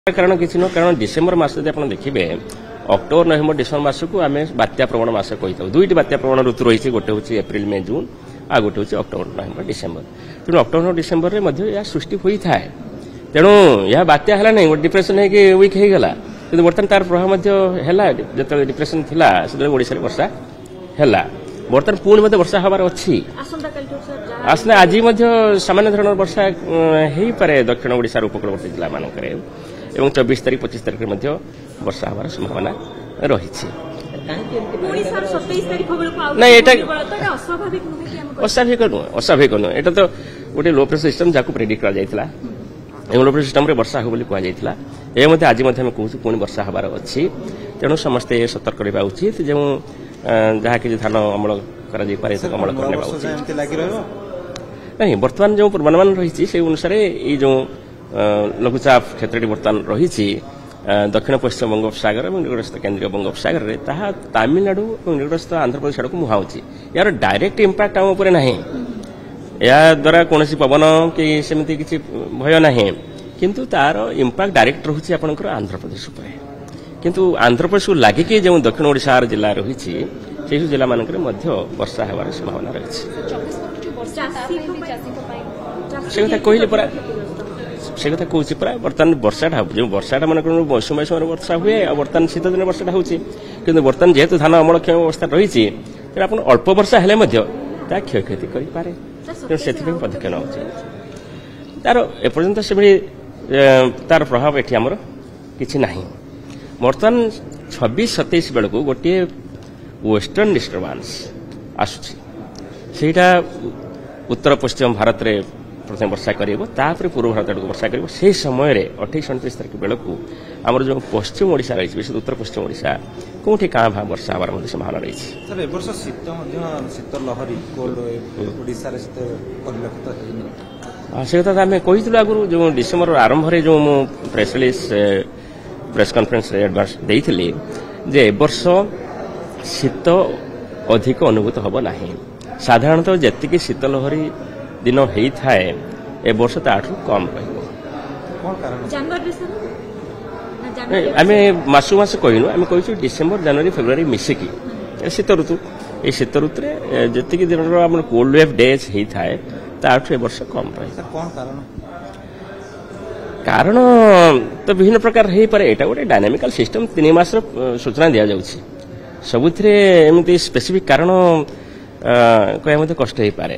कारण किसी नुह कारण डिसेम्बर मास जब आप देखिए अक्टोबर नवेम्बर डिसेम्बर मास को आम बात्या प्रवण मास कही था दुईट बात्या प्रवण ऋतु रही गोटे हूँ एप्रिल मे जून आ गोटे हूँ अक्टोबर नवेम्बर डिसेम्बर तेणु अक्टोबर डिसेम्बर में सृष्टि होता है तेणु यह बात्या है ना गोटे डिप्रेसन है वीक हो गला कि बर्तमान तार प्रभाव जो डिप्रेसन थी ओडिशा वर्षा है बर्तमान पुणी मत वर्षा हबार अच्छी आसना आज सामान्य धरण वर्षा हो पारे दक्षिण ओडिशार उपकूलवर्ती जिला मानक एवं 24 तारीख 25 तारीख में वर्षा हमार संभावना रही अस्वाभाविक नुह एटा तो गोटे लो प्रेशर सिस्टम जहाँ प्रेडिक्ट कर लो प्रेशर सिस्टम वर्षा हो कहुला आज कहूँ पुणी वर्षा हबार अच्छी तेणु समस्ते सतर्क रहा उचित जो जहाँ कि धान अमल कर अमल करने नहीं बर्तमान जो पूर्वानुमान रही से अनुसार ये जो लघुचाप क्षेत्र बर्तमान रही दक्षिण पश्चिम बंगोपसागर और निकटस्थ केन्द्रीय बंगोपसागर में तमिलनाडु और निकटस्थ आंध्र प्रदेश आड़ को मुहाऊँगी यार डायरेक्ट इंपैक्ट आम उपर ना या द्वारा कौन पवन कि सेमती किसी भय ना किंतु तार इंपैक्ट डायरेक्ट रही आपंकर आंध्र प्रदेश किंतु आंध्र प्रदेश को लगिकी जो दक्षिण ओडिशा जिला रही से जिला मानक वर्षा होवार संभावना रही से कथा कहले परा से कथा कहूँ परा बर्तमान वर्षाटा जो वर्षाटा मन मौसुमी समय वर्षा हुए और बर्तमान शीत दिन वर्षाटा हो बर्तमान जेहेतु धान अमलक्षम अवस्था रही आप अल्प वर्षा हेले क्षय क्षति करें तेणु से पदक्षेप नौ तार एपर्यंत से तार प्रभाव ये आमर कि ना बर्तमान 26-27 बेलू गोटे वेस्टर्न डिस्टर्बांस आसूटा उत्तर पश्चिम भारत में प्रथम वर्षा कर पूर्व भारत आड़ वर्षा कर से समय 28-29 तारीख बेलू आमर जो पश्चिम ओडिशा रही विशेष उत्तर पश्चिम ओडिशा कौटी क्या भाव वर्षा हमार संभावना रही से कथा आम कही आगुरी जो डिसेम्बर आरंभ जो press release press conference advance देइथिली जे वर्ष शीत अधिक अनुभूत हब नाही साधारणतः जेतिकी शीत लहरी दिन होता है ए वर्ष ताठू कम आम मासु मास कहनु आम कही डिसेम्बर जनवरी फेब्रुआरी मिसिकी शीत ऋतु ये शीत ऋतु जी दिन कोल्ड वेव डेज होता है ताठू ए वर्ष कम रही कारण तो विभिन्न प्रकार हो पारे एटा गोटे डायनामिकल सिस्टम 3 मास सूचना दि जाऊँ सबुथ एमती स्पेसिफिक कारण कह कष्ट हो पारे।